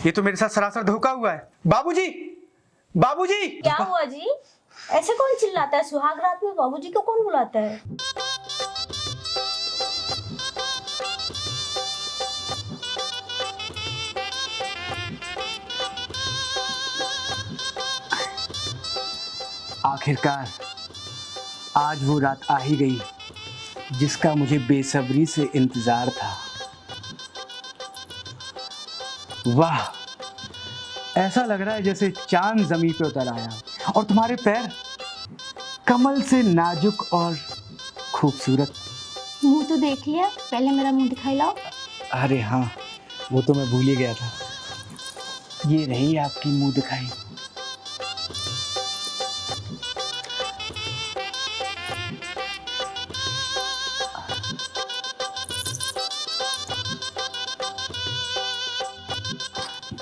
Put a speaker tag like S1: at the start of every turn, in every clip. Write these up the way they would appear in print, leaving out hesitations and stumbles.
S1: ये तो मेरे साथ सरासर धोखा हुआ है। बाबूजी, बाबूजी!
S2: क्या हुआ जी? ऐसे कौन चिल्लाता है? सुहाग रात में बाबूजी को कौन बुलाता है?
S3: आखिरकार आज वो रात आ ही गई जिसका मुझे बेसब्री से इंतजार था। वाह, ऐसा लग रहा है जैसे चांद जमीन पे उतर आया और तुम्हारे पैर कमल से नाजुक और खूबसूरत।
S2: मुंह तो देख लिया, पहले मेरा मुंह दिखाई लाओ।
S3: अरे हाँ, वो तो मैं भूल ही गया था। ये रही आपकी मुंह दिखाई।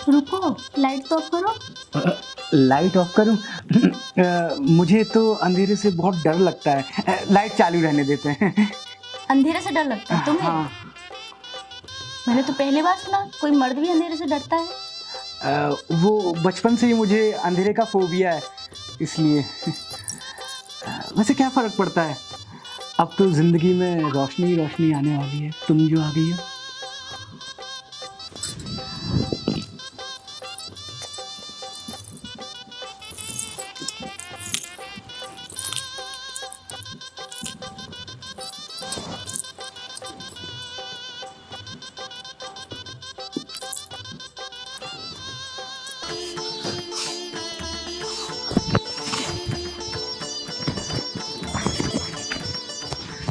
S2: रुको, लाइट तो ऑफ करो।
S3: लाइट ऑफ करूं? मुझे तो अंधेरे से बहुत डर लगता है। लाइट चालू रहने देते हैं।
S2: अंधेरे से डर लगता है तुम्हें?
S3: हाँ।
S2: मैंने तो पहली बार सुना कोई मर्द भी अंधेरे से डरता है।
S3: वो बचपन से ही मुझे अंधेरे का फोबिया है, इसलिए। वैसे क्या फर्क पड़ता है, अब तो जिंदगी में रोशनी ही रोशनी आने वाली है, तुम जो आ गई हो।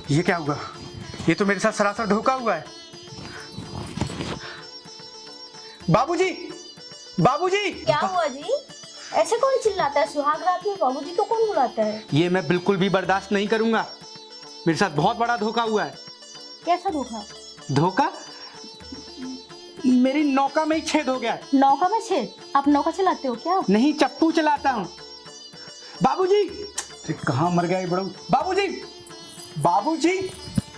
S1: ये क्या हुआ? ये तो मेरे साथ सरासर धोखा हुआ है। बाबूजी, बाबूजी!
S2: क्या हुआ जी? ऐसे कौन चिल्लाता है? सुहाग रात में बाबूजी को कौन बुलाता है?
S3: ये मैं बिल्कुल भी बर्दाश्त नहीं करूंगा। मेरे साथ बहुत बड़ा धोखा हुआ है।
S2: कैसा धोखा?
S3: धोखा? मेरी नौका में ही छेद हो गया।
S2: नौका में छेद? आप नौका चलाते हो क्या?
S3: नहीं, चप्पू चलाता हूँ। बाबूजी! कहाँ मर गया ये बड़ू? बाबूजी! बाबूजी!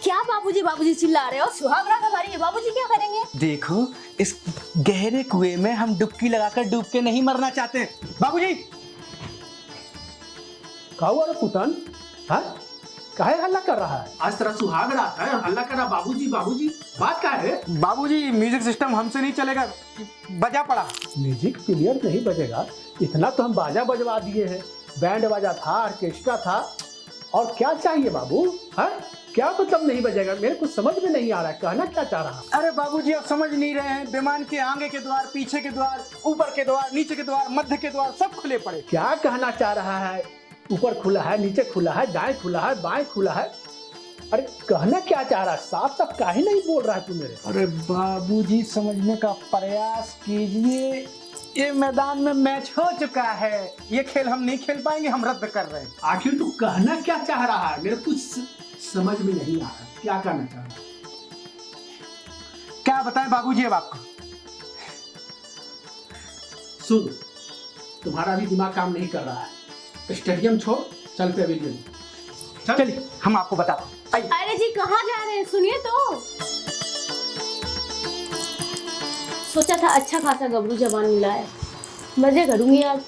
S2: क्या बाबूजी बाबूजी चिल्ला रहे हो? सुहाग रात हमारी है, बाबूजी क्या करेंगे?
S3: देखो, इस गहरे कुएं में हम डुबकी लगाकर डूब के नहीं मरना चाहते। बाबूजी!
S4: क्या हुआ रे पुतन? हाँ? काहे हल्ला कर रहा है? आज तेरा सुहाग रात है और हल्ला कर रहा बाबूजी बाबूजी। बात क्या है?
S1: बाबूजी, म्यूजिक सिस्टम हमसे नहीं चलेगा, बजा पड़ा।
S4: म्यूजिक प्लेयर नहीं बजेगा? इतना तो हम बाजा बजवा दिए हैं। बैंड बाजा था, ऑर्केस्ट्रा था, और क्या चाहिए बाबू? हाँ? क्या मतलब नहीं बजेगा? मेरे को समझ में नहीं आ रहा है, कहना क्या चाह रहा है?
S1: अरे बाबूजी, आप समझ नहीं रहे हैं। विमान के आगे के द्वार, पीछे के द्वार, ऊपर के द्वार, नीचे के द्वार, मध्य के द्वार सब खुले पड़े।
S4: क्या कहना चाह रहा है? ऊपर खुला है, नीचे खुला है, दाएं खुला है, बाएं खुला है। अरे कहना क्या चाह रहा है? साफ साफ काहे नहीं बोल रहा है तू मेरे?
S3: अरे बाबूजी, समझने का प्रयास कीजिए।
S1: ये मैदान में मैच हो चुका है, ये खेल हम नहीं खेल पाएंगे, हम रद्द कर रहे हैं।
S4: आखिर तू कहना क्या चाह रहा है? मेरे कुछ समझ में नहीं आ रहा। क्या कहना चाह रहा है?
S1: क्या बताएं बाबूजी अब आपको?
S4: सुन, तुम्हारा भी दिमाग काम नहीं कर रहा है। स्टेडियम छोड़, चल पेविलियन।
S1: चलिए, हम आपको बताते हैं।
S2: अरे जी, कहाँ जा रहे हैं? सुनिए तो। सोचा था अच्छा खासा गबरू जवान मिला है, मजे करूंगी आज।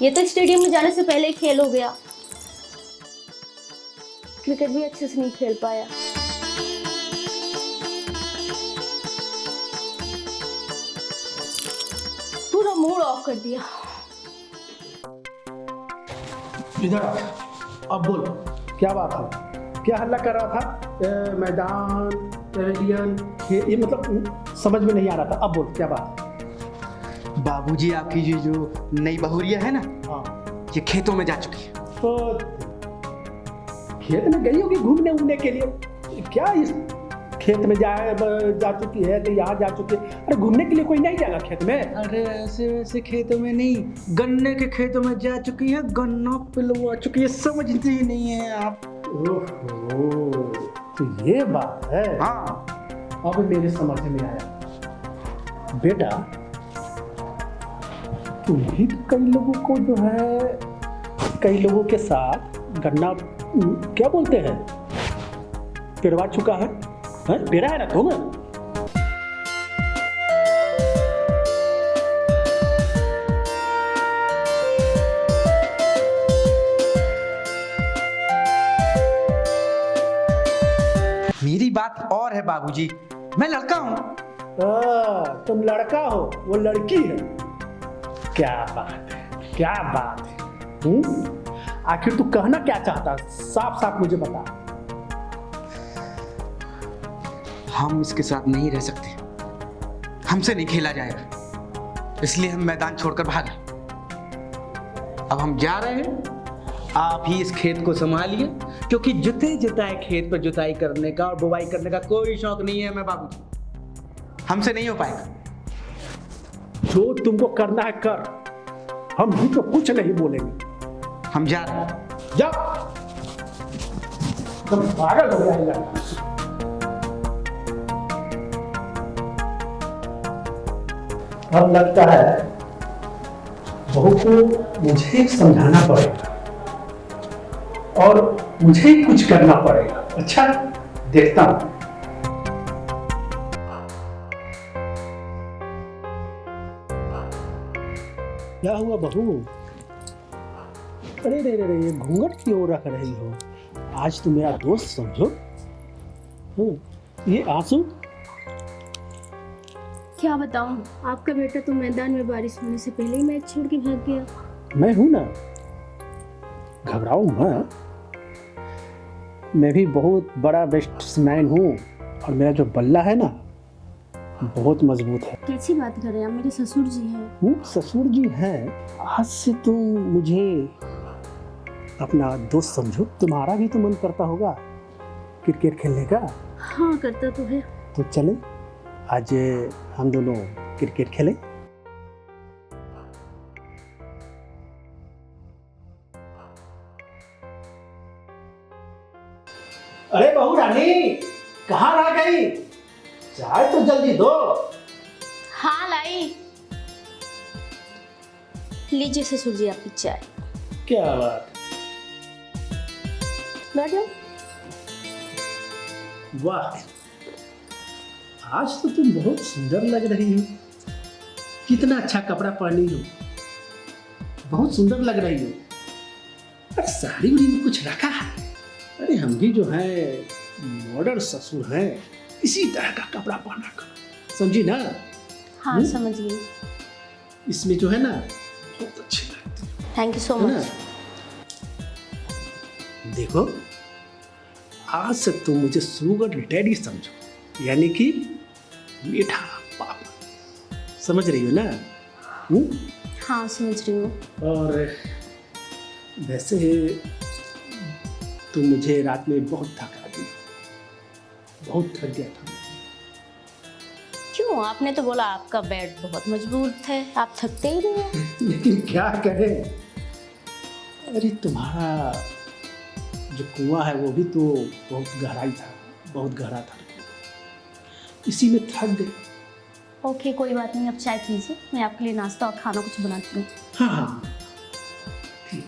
S2: ये तो स्टेडियम में जाने से पहले ही खेल हो गया। क्रिकेट भी अच्छे से नहीं खेल पाया। पूरा मूड ऑफ कर दिया।
S4: इधर आ, अब बोल, क्या बात है? क्या हल्ला कर रहा था? मैदान, पेविलियन, ये मतलब समझ में नहीं आ रहा था। अब बोल, क्या बात है?
S3: बाबूजी, आपकी जो नई बहुरिया है ना,
S4: हाँ,
S3: ये खेतों में जा चुकी है।
S4: तो खेत में गई होगी घूमने उमने के लिए। क्या इस खेत में जा चुकी है तो यहाँ जा चुकी है? अरे घूमने के लिए कोई नहीं जाएगा खेत में?
S3: अरे ऐसे वैसे खेतों में नहीं, गन्ने के खेतों में जा चुकी है। गन्ना पिलवा चुकी है, समझते ही नहीं है आप।
S4: ओहो, तो ये बात है।
S1: हाँ,
S4: अब मेरे समझ में आया। बेटा, तुम भी तो कई लोगों को जो है, कई लोगों के साथ गन्ना क्या बोलते हैं, पिरवा चुका है? पेरा है ना तुम?
S1: बात और है बाबूजी, मैं लड़का हूँ।
S4: तुम लड़का हो, वो लड़की है। क्या बात है, क्या बात है। आखिर तू कहना क्या चाहता, साफ साफ मुझे बता।
S1: हम इसके साथ नहीं रह सकते, हमसे नहीं खेला जाएगा, इसलिए हम मैदान छोड़कर भागे। अब हम जा रहे हैं, आप ही इस खेत को संभालिए, क्योंकि जुते जुताए खेत पर जुताई करने का और बुवाई करने का कोई शौक नहीं है हमें बाबूजी, हमसे नहीं हो पाएगा।
S4: जो तुमको करना है कर, हम भी तो कुछ नहीं बोलेंगे।
S1: हम जा रहे हैं।
S4: जा, तुम पागल हो गया है लड़का। अब लगता है बहू को मुझे समझाना पड़ेगा और मुझे ही कुछ करना पड़ेगा। अच्छा, देखता हूं। क्या हुआ बहू? अरे रे रे रे, ये घूंघट क्यों रख रही हो? आज तुम मेरा दोस्त समझो। ये आंसू?
S2: क्या बताऊं, आपका बेटा तो मैदान में बारिश होने से पहले ही मैच छोड़ के भाग गया।
S4: मैं हूं ना, घबराओ मत। मैं भी बहुत बड़ा बैट्समैन हूँ और मेरा जो बल्ला है ना बहुत मजबूत है।
S2: कैसी बात कर रहे हैं आप, मेरे ससुर जी हैं।
S4: ससुर जी हैं। आज से तुम मुझे अपना दोस्त समझो। तुम्हारा भी तो मन करता होगा क्रिकेट खेलने का।
S2: हाँ, करता तो है।
S4: तो चले आज हम दोनों क्रिकेट खेलें। अरे बहू रानी, कहाँ रह गई? चाय तो जल्दी दो।
S2: हाँ लाई। लीजिए ससुर जी आपकी चाय।
S4: क्या बात,
S2: बैठ जाओ।
S4: वाह, आज तो तुम बहुत सुंदर लग रही हो। कितना अच्छा कपड़ा पहनी हो, बहुत सुंदर लग रही हो। अरे साड़ी उड़ी में कुछ रखा है? अरे हम भी जो है मॉडर्न ससुर हैं, इसी तरह का कपड़ा पहना कर, समझी ना?
S2: हाँ समझ गई।
S4: इसमें जो है ना बहुत अच्छी लगती है।
S2: थैंक यू सो
S4: है ना?
S2: मच।
S4: देखो, आज से तुम मुझे सुगर डैडी समझो, यानी कि मीठा पापा। समझ रही हो ना?
S2: हाँ समझ रही हूँ।
S4: और वैसे तुम मुझे रात में बहुत थका दी, बहुत थक गया था।
S2: क्यों, आपने तो बोला आपका बेड बहुत मजबूत है, आप थकते ही नहीं हैं।
S4: लेकिन क्या करें, अरे तुम्हारा जो कुआं है वो भी तो बहुत गहराई था, बहुत गहरा था, इसी में थक गए।
S2: ओके कोई बात नहीं, अब चाय पीजिए, मैं आपके लिए नाश्ता और खाना कुछ बनाती हूँ।
S4: हाँ हाँ ठीक।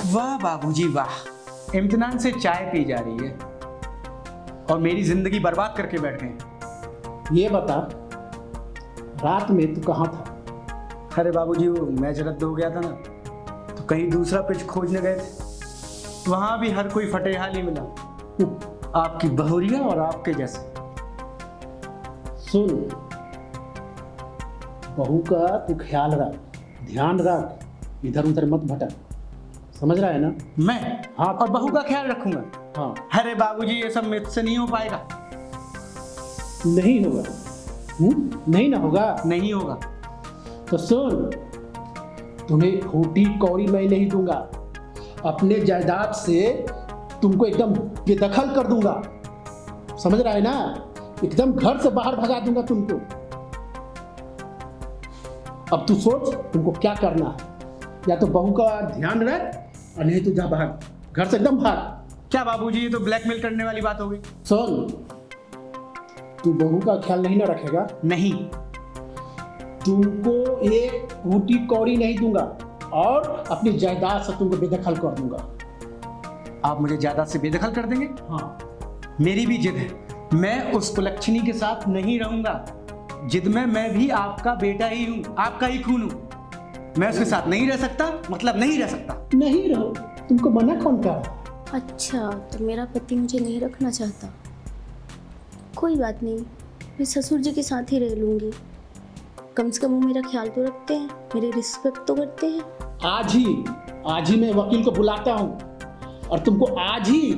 S1: वाह बाबूजी वाह, इम्तिनान से चाय पी जा रही है और मेरी जिंदगी बर्बाद करके बैठ गए।
S4: ये बता, रात में तू कहाँ था?
S1: अरे बाबूजी, वो मैच रद्द हो गया था ना, तो कहीं दूसरा पिच खोजने गए थे, वहां भी हर कोई फटे हाल ही मिला, आपकी बहुरिया और आपके जैसे।
S4: सुन, बहू का तू ख्याल रख, ध्यान रख, इधर उधर मत भटक, समझ रहा है ना?
S1: मैं?
S4: हाँ।
S1: और बहू का ख्याल रखूंगा।
S4: हाँ।
S1: अरे बाबूजी, ये सब मुझसे नहीं हो पाएगा।
S4: नहीं होगा। नहीं ना होगा?
S1: नहीं होगा।
S4: तो सुन, तुम्हें खोटी कौड़ी मैं नहीं दूंगा, अपने जायदाद से तुमको एकदम बेदखल कर दूंगा, समझ रहा है ना? एकदम घर से बाहर भगा दूंगा तुमको। अब तू सोच तुमको क्या करना है, या तो बहू का ध्यान रख और नहीं तो जा भाग, घर से एकदम भाग।
S1: क्या बाबूजी, ये तो ब्लैकमेल करने वाली बात हो गई।
S4: सुन, तू बहू का ख्याल नहीं ना रखेगा?
S1: नहीं।
S4: तुमको एक फूटी कौड़ी नहीं दूंगा और अपनी जायदाद से तुमको बेदखल कर दूंगा।
S1: आप मुझे जायदाद से बेदखल कर देंगे?
S4: हाँ।
S1: मेरी भी जिद है, मैं उस कुलक्षणी के साथ नहीं रहूंगा। जिद में मैं भी आपका बेटा ही हूँ, आपका ही खून हूँ, मैं उसके साथ नहीं रह सकता, मतलब नहीं रह सकता।
S4: नहीं रहो, तुमको मना कौन कर?
S2: अच्छा, तो मेरा पति मुझे नहीं रखना चाहता। कोई बात नहीं, मैं ससुर जी के साथ ही रह लूँगी। कम से कम वो मेरा ख्याल तो रखते हैं, मेरी रिस्पेक्ट तो करते हैं।
S4: आज ही मैं वकील को बुलाता हूँ और तुमको आज ही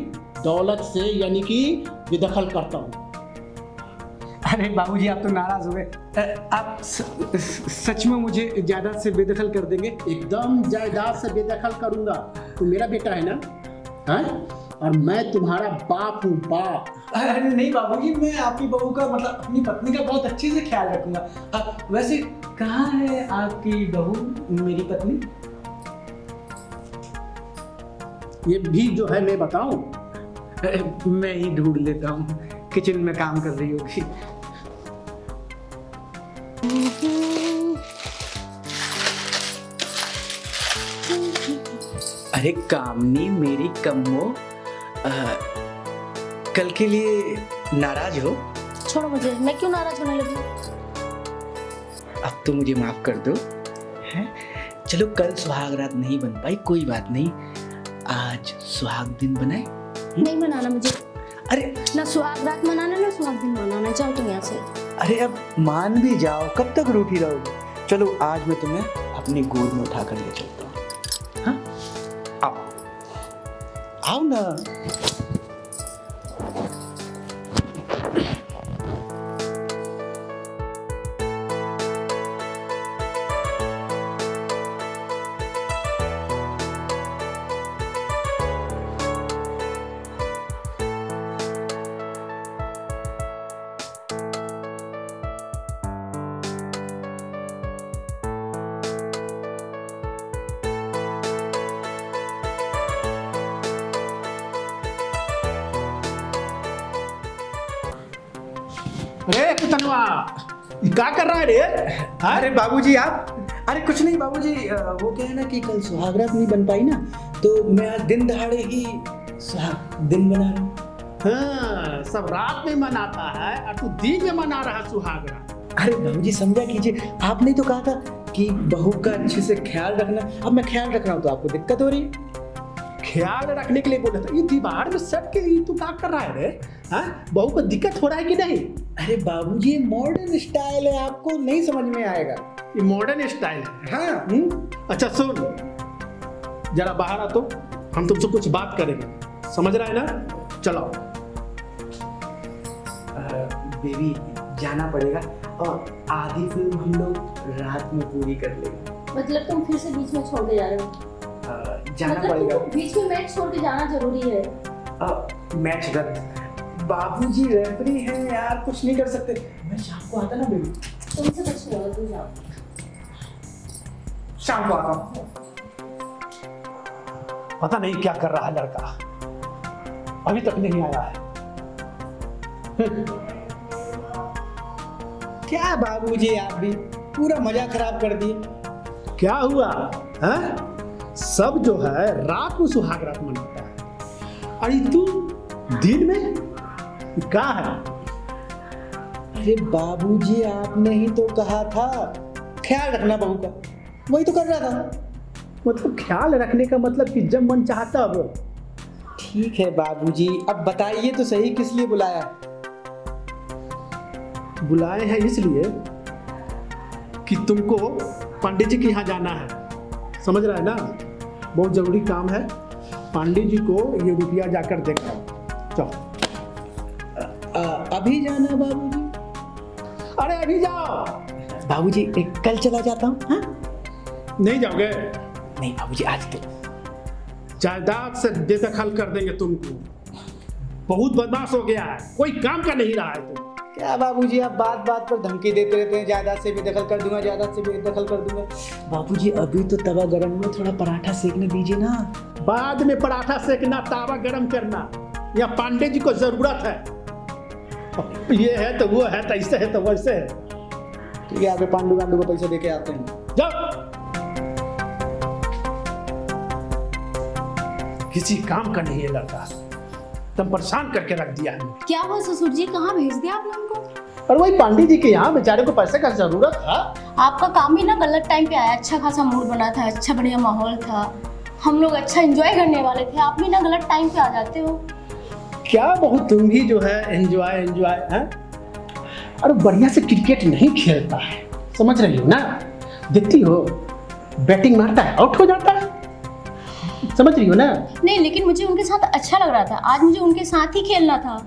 S4: दौलत से यानी कि बेदखल करता हूँ।
S3: अरे बाबूजी, आप तो नाराज हो गए। आप सच में मुझे जायदाद से बेदखल कर देंगे?
S4: एकदम जायदाद से बेदखल करूंगा। तू मेरा बेटा है ना, हैं? और मैं तुम्हारा बाप हूँ, बाप।
S3: अरे नहीं बाबूजी, मैं आपकी बहू का मतलब अपनी पत्नी का बहुत अच्छे से ख्याल रखूंगा। वैसे कहाँ है आपकी बहू, मेरी पत्नी?
S4: ये भी जो है मैं बताऊं,
S3: मैं ही ढूंढ लेता हूँ, किचन में काम कर रही होगी। अरे कामनी मेरी कम्मो, कल के लिए नाराज हो?
S2: छोड़ो मुझे, मैं क्यों नाराज होने लगी?
S3: अब तो मुझे माफ कर दो, हैं? चलो कल सुहाग रात नहीं बन पाई, कोई बात नहीं, आज सुहाग दिन बनाए।
S2: नहीं मनाना मुझे।
S3: अरे
S2: ना सुहाग रात मनाना, ना सुहाग दिन मनाना। जाओ तुम यहाँ से।
S3: अरे अब मान भी जाओ, कब तक रूठी रहोगे? चलो आज मैं तुम्हें अपनी गोद में उठा कर ले चलता हूँ। हाँ, आओ आओ ना।
S4: अरे कितनवा, ये क्या कर रहा है रे? हाँ?
S3: अरे बाबूजी आप, अरे कुछ नहीं बाबूजी, वो क्या है ना कि कल सुहागरात नहीं बन पाई ना, तो मैं आज दिन दहाड़े ही सुहाग दिन बना रहा हूँ।
S4: हाँ, सब रात में मनाता है और तू दिन में मना रहा सुहाग रात।
S3: अरे बाबूजी समझा कीजिए, आपने तो कहा था कि बहू का अच्छे से ख्याल रखना। अब मैं ख्याल रख रहा हूँ तो आपको दिक्कत हो रही है?
S4: ख्याल रखने के लिए बोला था। ये दीवार में सट के ये तू क्या कर रहा है रे? हाँ, बहू को दिक्कत हो रहा है कि नहीं?
S3: अरे बाबूजी मॉडर्न स्टाइल है, आपको नहीं समझ में आएगा।
S4: ये मॉडर्न स्टाइल है।
S3: हाँ।
S4: अच्छा सुन, जरा बाहर आ तो हम तुमसे कुछ बात करेंगे, समझ रहा है ना? चलो।
S3: बेबी जाना पड़ेगा और आधी फिल्म हम लोग रात में पूरी कर लेंगे।
S2: मतलब तुम फिर से बीच में छोड़ के जा रहे हो?
S3: जाना
S2: मतलब
S3: पड़ेगा।
S2: तुमको बीच में मैच छोड़ के जाना जरूरी है?
S3: मैच रद्द। बाबूजी रेफरी हैं यार, कुछ नहीं कर सकते। मैं शाम को आता ना बेबी।
S2: तुमसे कुछ नहीं होगा, तुम जाओ।
S3: शाम को आता हूँ।
S4: पता नहीं क्या कर रहा है लड़का, अभी तक नहीं आया है।
S3: क्या बाबूजी आप भी पूरा मजा खराब कर दिए।
S4: क्या हुआ है? सब जो है रात को सुहाग रात मनाता है, अरे तू दिन में क्या है?
S3: अरे बाबूजी आपने ही तो कहा था ख्याल रखना बहू का, वही तो कर रहा था।
S4: मतलब ख्याल रखने का मतलब कि जब मन चाहता वो।
S3: ठीक है बाबूजी, अब बताइए तो सही किस लिए बुलाया?
S4: बुलाए हैं इसलिए कि तुमको पंडित जी के यहाँ जाना है, समझ रहा है ना? बहुत जरूरी काम है। पंडित जी को ये रुपया जाकर देखा। चलो।
S3: अभी जाना बाबूजी?
S4: अरे अभी जाओ।
S3: बाबूजी एक कल चला जाता हूँ। हाँ?
S4: नहीं जाओगे?
S3: नहीं बाबूजी आज तो।
S4: जायदाद से बेदखल कर देंगे तुमको। बहुत बदमाश हो गया है, कोई काम का नहीं रहा है तुम।
S3: क्या बाबूजी आप बात बात पर धमकी देते रहते हैं, जायदाद से भी दखल कर दूंगा, जायदाद से भी दखल कर दूंगा। बाबूजी अभी तो तवा गरम में, थोड़ा पराठा सेकने दीजिए ना।
S4: बाद में पराठा सेकना, तावा गरम करना, या पांडे जी को जरूरत है। ये है तो वो है, तो ऐसे है तो वैसे है।
S3: ठीक है, आप पांडू गांडू को पैसे देके आते हैं।
S4: जाओ। किसी काम का नहीं है लड़का, तुम परेशान करके रख दिया है।
S2: क्या हुआ ससुर जी, कहाँ भेज दिया आप लोगों को?
S4: और वही पांडे जी के यहाँ बेचारे को पैसे का जरूरत था।
S2: आपका काम ही ना गलत टाइम पे आया। अच्छा खासा मूड बना था, अच्छा बढ़िया माहौल था, हम लोग अच्छा एंजॉय करने वाले थे, आप भी ना गलत टाइम पे आ जाते हो।
S4: क्या बहुत तुम भी जो है एंजॉय है। और बढ़िया से क्रिकेट नहीं खेलता है, समझ रही हो ना? देखती हो बैटिंग मारता है, आउट हो जाता है, समझ रही हो ना?
S2: नहीं, लेकिन मुझे उनके साथ अच्छा लग रहा था, आज मुझे उनके साथ ही खेलना था।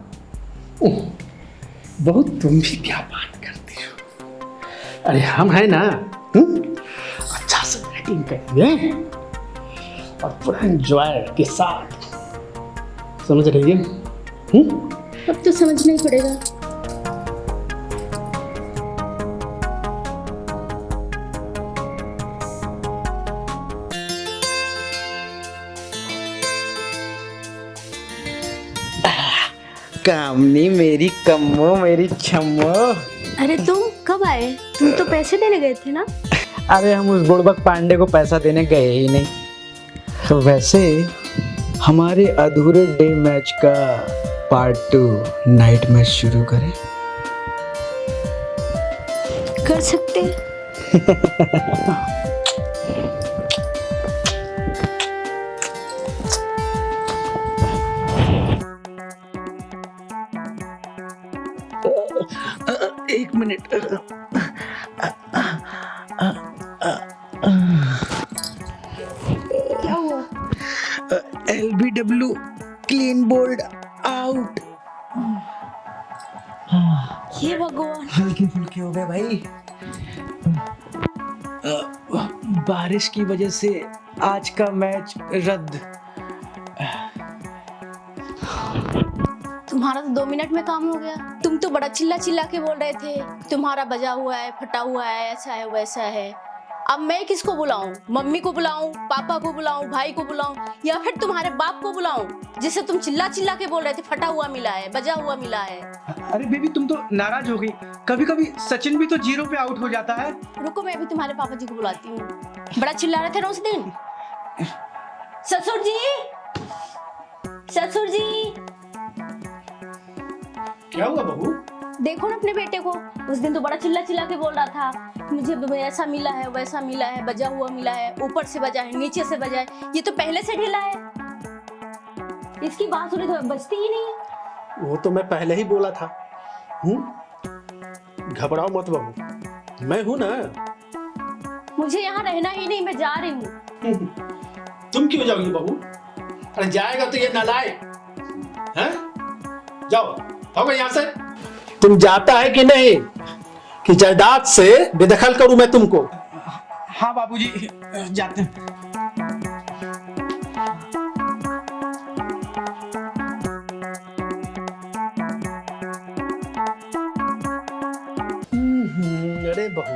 S4: बहुत तुम भी क्या बात करती हो। अरे हम है ना, अच्छा से बैटिंग करेंगे और पूरा एंजॉय के साथ, समझ रही है?
S2: अब तो समझना ही पड़ेगा।
S1: कामनी मेरी कम्मो मेरी छम्मो।
S2: अरे तुम कब आए? तुम तो पैसे देने गए थे ना?
S1: अरे हम उस बुड़बक पांडे को पैसा देने गए ही नहीं। तो वैसे हमारे अधूरे डे मैच का पार्ट 2 नाइट मैच शुरू करें?
S2: कर सकते हैं।
S1: एक मिनट।
S2: क्या हुआ?
S1: LBW clean bowled out.
S2: ये भगवान,
S1: हल्के फुल्के हो गए भाई। बारिश की वजह से आज का मैच रद्द।
S2: तुम्हारा तो 2 मिनट में काम हो गया। तुम तो बड़ा चिल्ला चिल्ला के बोल रहे थे, तुम्हारा बजा हुआ है, फटा हुआ है, ऐसा है वैसा है। अब मैं किसको बुलाऊं? मम्मी को बुलाऊं, पापा को बुलाऊं, भाई को बुलाऊं, या फिर तुम्हारे बाप को बुलाऊं जिसे तुम चिल्ला चिल्ला के बोल रहे थे फटा हुआ मिला है, बजा हुआ मिला है।
S3: अरे बेबी तुम तो नाराज हो गई। कभी कभी सचिन भी तो 0 पे आउट हो जाता है।
S2: रुको, मैं भी तुम्हारे पापा जी को बुलाती हूँ। बड़ा चिल्ला रहे थे ना उस दिन। ससुर जी, ससुर जी।
S4: क्या हुआ बहू?
S2: देखो ना अपने बेटे को, उस दिन तो बड़ा चिल्ला चिल्ला के बोल रहा था मुझे ऐसा मिला है, वैसा मिला है, बजा हुआ मिला है, ऊपर से बजा है, नीचे से बजा है। ये तो पहले से ढीला है, इसकी बांसुरी तो बजती ही नहीं है।
S4: वो तो मैं पहले ही बोला था। घबराओ मत बहू, मैं हूं ना।
S2: मुझे यहाँ रहना ही नहीं, मैं जा रही हूँ।
S4: तुम क्यों जाओगी बहू? अरे जाएगा तो ये नालायक हैं? जाओ भागो यहाँ से। तुम जाता है कि नहीं कि जायदाद से बेदखल करूं मैं तुमको?
S3: हाँ बाबूजी, जाते हैं।
S4: अरे बहू,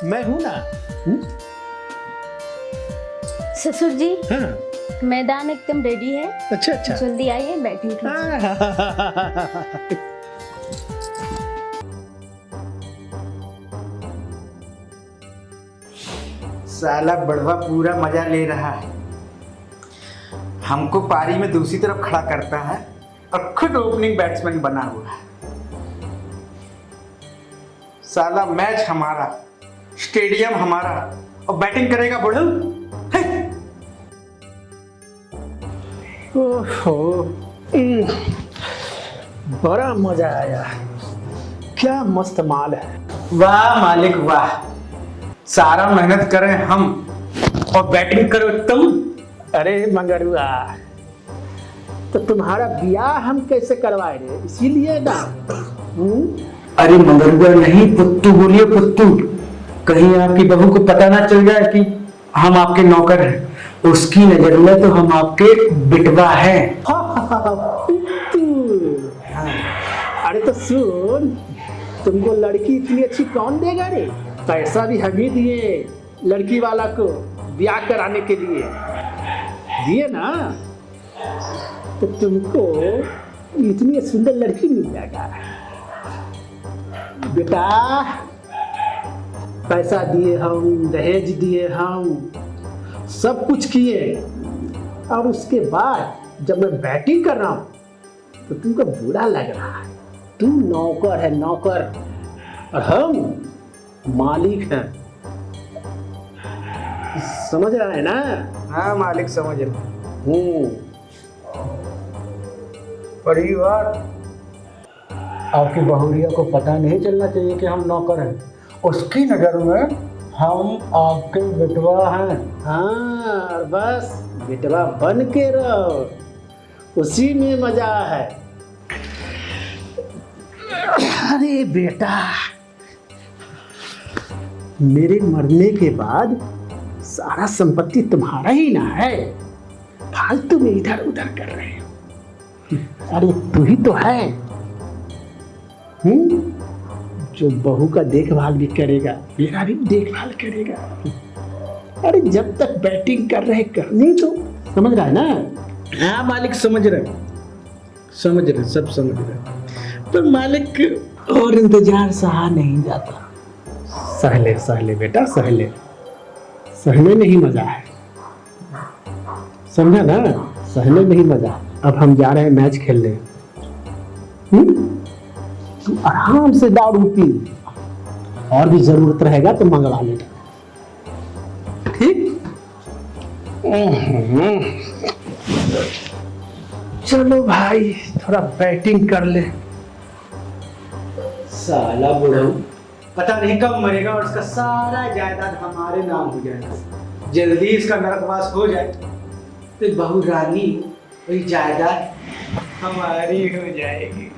S4: मैं हूं ना।
S2: ससुर जी,
S4: हाँ।
S2: मैदान एकदम रेडी है,
S4: अच्छा अच्छा।
S2: जल्दी आइए, बैटिंग कीजिए।
S1: साला बड़वा पूरा मजा ले रहा है, हमको पारी में दूसरी तरफ खड़ा करता है और खुद ओपनिंग बैट्समैन बना हुआ है। साला मैच हमारा, स्टेडियम हमारा, और बैटिंग करेगा बुढ़ऊ।
S4: ओहो, बड़ा मजा आया। क्या मस्त माल है।
S1: वाह मालिक वाह, सारा मेहनत करें हम और बैटिंग करो तुम।
S4: अरे मंगरुआ, तो तुम्हारा ब्याह हम कैसे करवाए रे? इसीलिए ना।
S1: अरे मगरुआ नहीं, पुत्तू बोलिए पुत्तू। कहीं आपकी बहू को पता ना चल जाए कि हम आपके नौकर हैं। उसकी नजर में तो हम आपके बिटवा हैं।
S4: अरे तो सुन, तुमको लड़की इतनी अच्छी कौन देगा रे? पैसा भी हम ही दिए लड़की वाला को ब्याह कराने के लिए, दिए ना। तो तुमको इतनी सुंदर लड़की मिल जाएगा बेटा। पैसा दिए हम, दहेज दिए हम, सब कुछ किए, और उसके बाद जब मैं बैटिंग कर रहा हूं तो तुमको बुरा लग रहा है। तू नौकर है, नौकर, और हम मालिक हैं। समझ रहा है ना?
S3: हाँ मालिक समझ रहे।
S4: पर ये बात आपकी बहुरिया को पता नहीं चलना चाहिए कि हम नौकर हैं। उसकी नज़र में हम आपके बेटवा हैं। हाँ, और बस बेटवा बन के रहो, उसी में मजा है। अरे बेटा, मेरे मरने के बाद सारा संपत्ति तुम्हारा ही ना है, फालतू में इधर उधर कर रहे हो। अरे तू ही तो है जो बहू का देखभाल भी करेगा, मेरा भी देखभाल करेगा। अरे जब तक बैटिंग कर रहे करनी तो, समझ रहा है ना? हाँ मालिक समझ रहे, सब समझ रहे। पर मालिक और इंतजार सहा नहीं जाता। सहले सहले बेटा, सहले सहने में ही मजा है, समझा ना? सहने में ही मजा। अब हम जा रहे हैं मैच खेलने। तू आराम से दारू पी, और भी जरूरत रहेगा तो मंगवा लेना, ठीक? चलो भाई, थोड़ा बैटिंग कर ले।
S3: साला बुढ़ऊ पता नहीं कब मरेगा और उसका सारा जायदाद हमारे नाम हो जाएगा। जल्दी इसका नरकवास हो जाए तो बहू रानी वही जायदाद हमारी हो जाएगी।